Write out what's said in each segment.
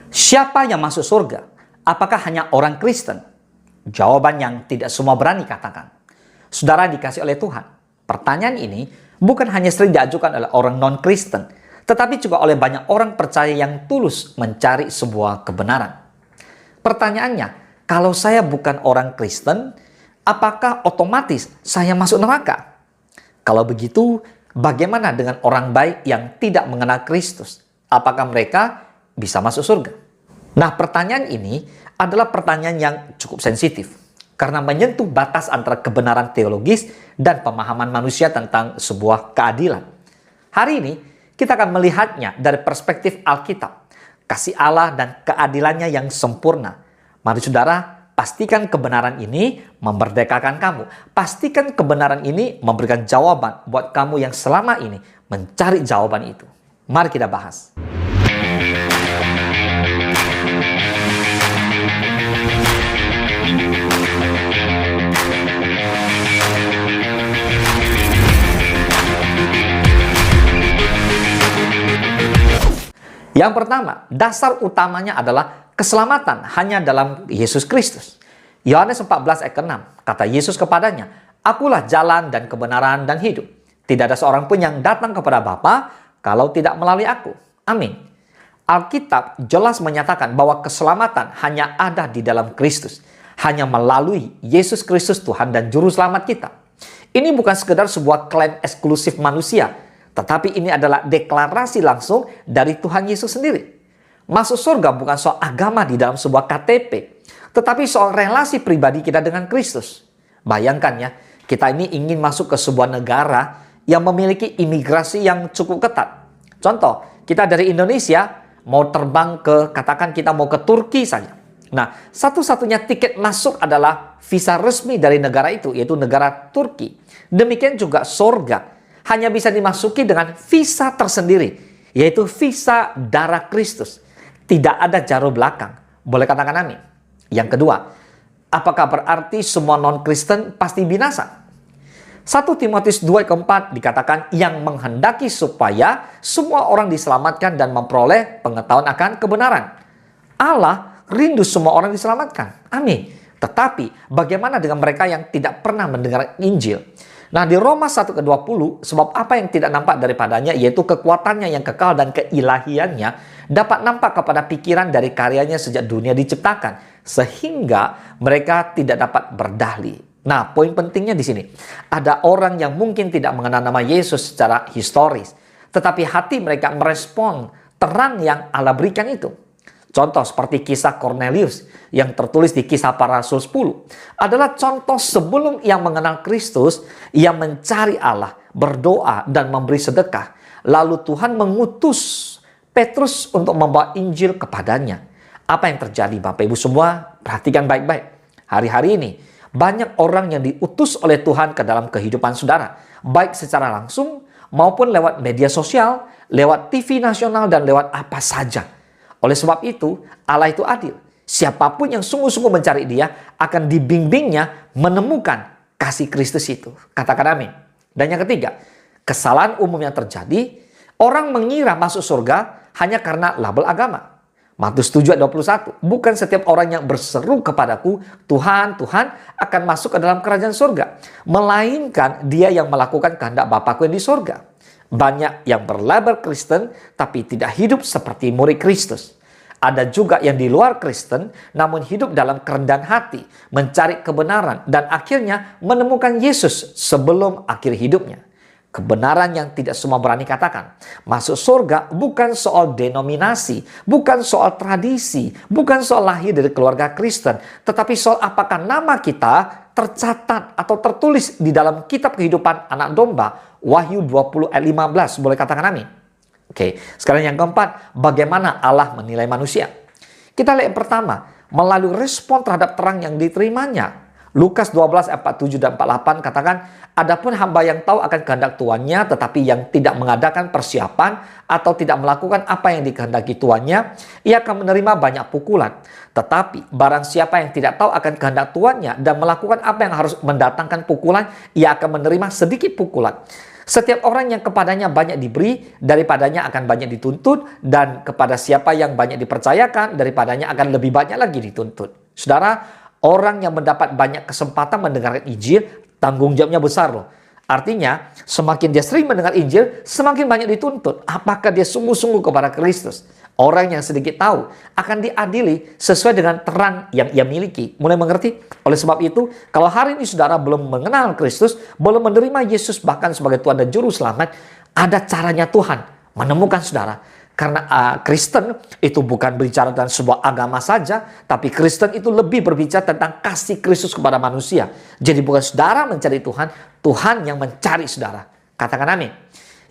Siapa yang masuk surga? Apakah hanya orang Kristen? Jawaban yang tidak semua berani katakan. Saudara dikasih oleh Tuhan. Pertanyaan ini bukan hanya sering diajukan oleh orang non-Kristen, tetapi juga oleh banyak orang percaya yang tulus mencari sebuah kebenaran. Pertanyaannya, kalau saya bukan orang Kristen, apakah otomatis saya masuk neraka? Kalau begitu, bagaimana dengan orang baik yang tidak mengenal Kristus? Apakah mereka bisa masuk surga? Nah, pertanyaan ini adalah pertanyaan yang cukup sensitif karena menyentuh batas antara kebenaran teologis dan pemahaman manusia tentang sebuah keadilan. Hari ini kita akan melihatnya dari perspektif Alkitab, kasih Allah dan keadilannya yang sempurna. Mari saudara, pastikan kebenaran ini memerdekakan kamu. Pastikan kebenaran ini memberikan jawaban buat kamu yang selama ini mencari jawaban itu. Mari kita bahas. Yang pertama, dasar utamanya adalah keselamatan hanya dalam Yesus Kristus. Yohanes 14 ayat 6, kata Yesus kepadanya, "Akulah jalan dan kebenaran dan hidup. Tidak ada seorang pun yang datang kepada Bapa kalau tidak melalui aku." Amin. Alkitab jelas menyatakan bahwa keselamatan hanya ada di dalam Kristus. Hanya melalui Yesus Kristus Tuhan dan Juru Selamat kita. Ini bukan sekedar sebuah klaim eksklusif manusia, tetapi ini adalah deklarasi langsung dari Tuhan Yesus sendiri. Masuk surga bukan soal agama di dalam sebuah KTP, tetapi soal relasi pribadi kita dengan Kristus. Bayangkan ya, kita ini ingin masuk ke sebuah negara yang memiliki imigrasi yang cukup ketat. Contoh, kita dari Indonesia mau terbang ke, katakan kita mau ke Turki saja. Nah, satu-satunya tiket masuk adalah visa resmi dari negara itu, yaitu negara Turki. Demikian juga surga hanya bisa dimasuki dengan visa tersendiri, yaitu visa darah Kristus. Tidak ada jarum belakang. Boleh katakan amin? Yang kedua, apakah berarti semua non-Kristen pasti binasa? 1 Timotius 2 ayat 4 dikatakan yang menghendaki supaya semua orang diselamatkan dan memperoleh pengetahuan akan kebenaran. Allah rindu semua orang diselamatkan. Amin. Tetapi bagaimana dengan mereka yang tidak pernah mendengar Injil? Nah, di Roma 1 ke 20, sebab apa yang tidak nampak daripadanya, yaitu kekuatannya yang kekal dan keilahiannya, dapat nampak kepada pikiran dari karyanya sejak dunia diciptakan, sehingga mereka tidak dapat berdahly. Nah, poin pentingnya di sini. Ada orang yang mungkin tidak mengenal nama Yesus secara historis, tetapi hati mereka merespon terang yang Allah berikan itu. Contoh seperti kisah Cornelius yang tertulis di Kisah Para Rasul 10 adalah contoh sebelum ia mengenal Kristus, ia mencari Allah, berdoa dan memberi sedekah. Lalu Tuhan mengutus Petrus untuk membawa Injil kepadanya. Apa yang terjadi Bapak Ibu semua? Perhatikan baik-baik. Hari-hari ini banyak orang yang diutus oleh Tuhan ke dalam kehidupan saudara, baik secara langsung maupun lewat media sosial, lewat TV nasional dan lewat apa saja. Oleh sebab itu, Allah itu adil. Siapapun yang sungguh-sungguh mencari Dia akan dibimbingnya menemukan kasih Kristus itu. Katakan amin. Dan yang ketiga, kesalahan umum yang terjadi, orang mengira masuk surga hanya karena label agama. Matius 7 ayat 21, bukan setiap orang yang berseru kepadaku, Tuhan, Tuhan, akan masuk ke dalam kerajaan surga, melainkan dia yang melakukan kehendak Bapakku yang di surga. Banyak yang berlabel Kristen tapi tidak hidup seperti murid Kristus. Ada juga yang di luar Kristen namun hidup dalam kerendahan hati, mencari kebenaran dan akhirnya menemukan Yesus sebelum akhir hidupnya. Kebenaran yang tidak semua berani katakan. Masuk surga bukan soal denominasi, bukan soal tradisi, bukan soal lahir dari keluarga Kristen, tetapi soal apakah nama kita tercatat atau tertulis di dalam kitab kehidupan anak domba. Wahyu 20 ayat 15, boleh katakan amin. Oke, sekarang yang keempat, bagaimana Allah menilai manusia? Kita lihat yang pertama, melalui respon terhadap terang yang diterimanya. Lukas 12 ayat 47 dan 48 katakan, adapun hamba yang tahu akan kehendak tuannya tetapi yang tidak mengadakan persiapan atau tidak melakukan apa yang dikehendaki tuannya, ia akan menerima banyak pukulan. Tetapi barang siapa yang tidak tahu akan kehendak tuannya dan melakukan apa yang harus mendatangkan pukulan, ia akan menerima sedikit pukulan. Setiap orang yang kepadanya banyak diberi, daripadanya akan banyak dituntut, dan kepada siapa yang banyak dipercayakan, daripadanya akan lebih banyak lagi dituntut. Saudara, orang yang mendapat banyak kesempatan mendengarkan Injil, tanggung jawabnya besar loh. Artinya, semakin dia sering mendengar Injil, semakin banyak dituntut. Apakah dia sungguh-sungguh kepada Kristus? Orang yang sedikit tahu akan diadili sesuai dengan terang yang ia miliki. Mulai mengerti? Oleh sebab itu, kalau hari ini saudara belum mengenal Kristus, belum menerima Yesus bahkan sebagai Tuhan dan Juru Selamat, ada caranya Tuhan menemukan saudara. Karena Kristen itu bukan berbicara tentang sebuah agama saja, tapi Kristen itu lebih berbicara tentang kasih Kristus kepada manusia. Jadi bukan saudara mencari Tuhan, Tuhan yang mencari saudara. Katakan amin.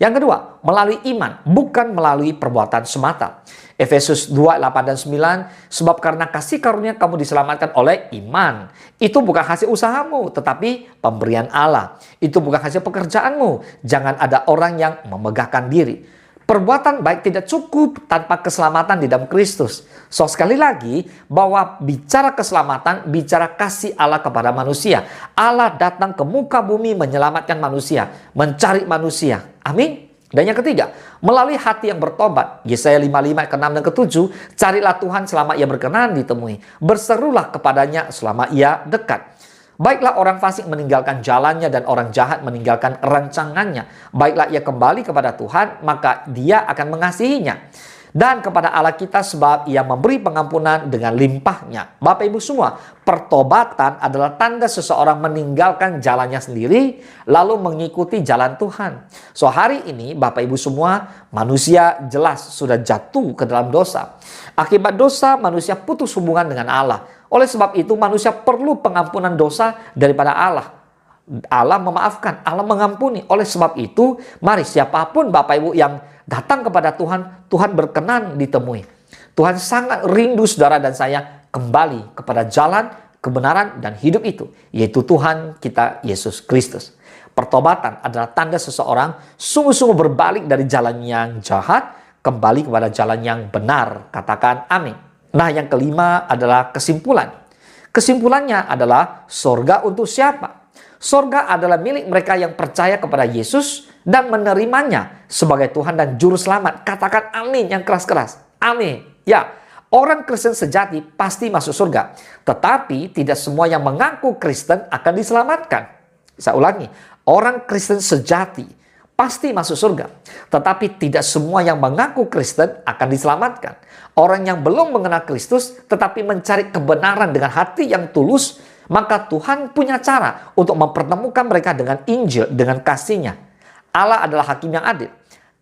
Yang kedua, melalui iman, bukan melalui perbuatan semata. Efesus 2, 8 dan 9, sebab karena kasih karunia kamu diselamatkan oleh iman. Itu bukan hasil usahamu, tetapi pemberian Allah. Itu bukan hasil pekerjaanmu. Jangan ada orang yang memegahkan diri. Perbuatan baik tidak cukup tanpa keselamatan di dalam Kristus. So, sekali lagi, bahwa bicara keselamatan, bicara kasih Allah kepada manusia. Allah datang ke muka bumi menyelamatkan manusia, mencari manusia. Amin. Dan yang ketiga, melalui hati yang bertobat. Yesaya 55 ke 6 dan ke 7, carilah Tuhan selama ia berkenan ditemui. Berserulah kepadanya selama ia dekat. Baiklah orang fasik meninggalkan jalannya dan orang jahat meninggalkan rancangannya. Baiklah ia kembali kepada Tuhan, maka dia akan mengasihinya. Dan kepada Allah kita sebab ia memberi pengampunan dengan limpahnya. Bapak Ibu semua, pertobatan adalah tanda seseorang meninggalkan jalannya sendiri lalu mengikuti jalan Tuhan. So, hari ini Bapak Ibu semua, manusia jelas sudah jatuh ke dalam dosa. Akibat dosa, manusia putus hubungan dengan Allah. Oleh sebab itu, manusia perlu pengampunan dosa daripada Allah. Allah memaafkan, Allah mengampuni. Oleh sebab itu, mari siapapun Bapak Ibu yang datang kepada Tuhan, Tuhan berkenan ditemui. Tuhan sangat rindu saudara dan saya kembali kepada jalan, kebenaran, dan hidup itu, yaitu Tuhan kita Yesus Kristus. Pertobatan adalah tanda seseorang sungguh-sungguh berbalik dari jalan yang jahat, kembali kepada jalan yang benar. Katakan amin. Nah, yang kelima adalah kesimpulan. Kesimpulannya adalah sorga untuk siapa? Sorga adalah milik mereka yang percaya kepada Yesus dan menerimanya sebagai Tuhan dan Juru Selamat. Katakan amin yang keras-keras. Amin. Ya, orang Kristen sejati pasti masuk surga. Tetapi tidak semua yang mengaku Kristen akan diselamatkan. Saya ulangi, orang Kristen sejati pasti masuk surga. Tetapi tidak semua yang mengaku Kristen akan diselamatkan. Orang yang belum mengenal Kristus tetapi mencari kebenaran dengan hati yang tulus, maka Tuhan punya cara untuk mempertemukan mereka dengan Injil, dengan kasih-Nya. Allah adalah hakim yang adil.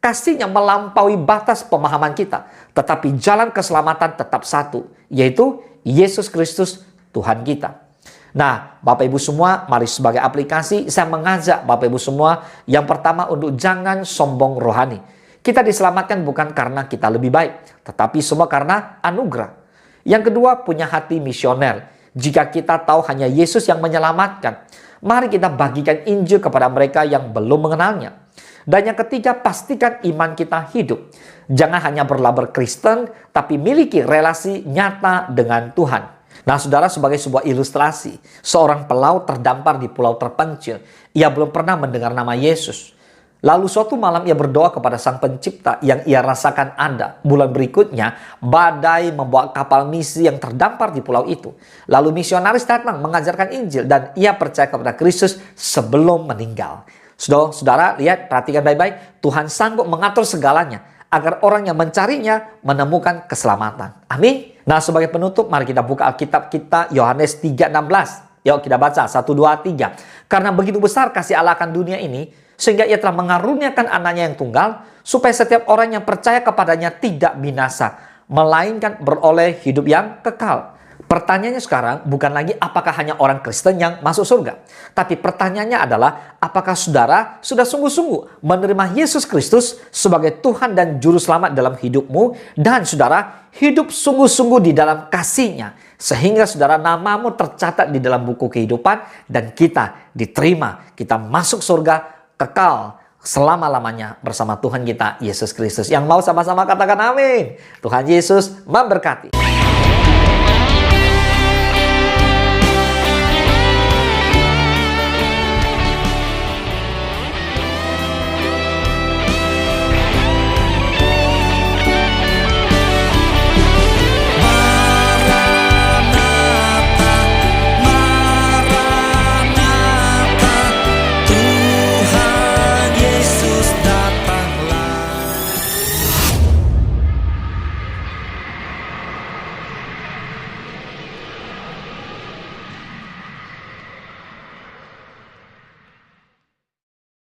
Kasih-Nya melampaui batas pemahaman kita. Tetapi jalan keselamatan tetap satu, yaitu Yesus Kristus Tuhan kita. Nah, Bapak Ibu semua, mari sebagai aplikasi saya mengajak Bapak Ibu semua yang pertama untuk jangan sombong rohani. Kita diselamatkan bukan karena kita lebih baik, tetapi semua karena anugerah. Yang kedua, punya hati misioner. Jika kita tahu hanya Yesus yang menyelamatkan, mari kita bagikan Injil kepada mereka yang belum mengenalnya. Dan yang ketiga, pastikan iman kita hidup. Jangan hanya berlabel Kristen, tapi miliki relasi nyata dengan Tuhan. Nah, saudara, sebagai sebuah ilustrasi, seorang pelaut terdampar di pulau terpencil. Ia belum pernah mendengar nama Yesus. Lalu suatu malam ia berdoa kepada Sang Pencipta yang ia rasakan ada. Bulan berikutnya, badai membawa kapal misi yang terdampar di pulau itu. Lalu misionaris datang mengajarkan Injil dan ia percaya kepada Kristus sebelum meninggal. Saudara, lihat, perhatikan baik-baik. Tuhan sanggup mengatur segalanya agar orang yang mencarinya menemukan keselamatan. Amin. Nah, sebagai penutup, mari kita buka Alkitab kita, Yohanes 3:16. Yuk kita baca, 1, 2, 3. Karena begitu besar kasih Allah akan dunia ini, sehingga ia telah mengaruniakan anaknya yang tunggal, supaya setiap orang yang percaya kepadanya tidak binasa, melainkan beroleh hidup yang kekal. Pertanyaannya sekarang bukan lagi apakah hanya orang Kristen yang masuk surga. Tapi pertanyaannya adalah apakah saudara sudah sungguh-sungguh menerima Yesus Kristus sebagai Tuhan dan Juru Selamat dalam hidupmu. Dan saudara hidup sungguh-sungguh di dalam kasih-Nya. Sehingga saudara namamu tercatat di dalam buku kehidupan dan kita diterima. Kita masuk surga kekal selama-lamanya bersama Tuhan kita Yesus Kristus. Yang mau sama-sama katakan amin. Tuhan Yesus memberkati.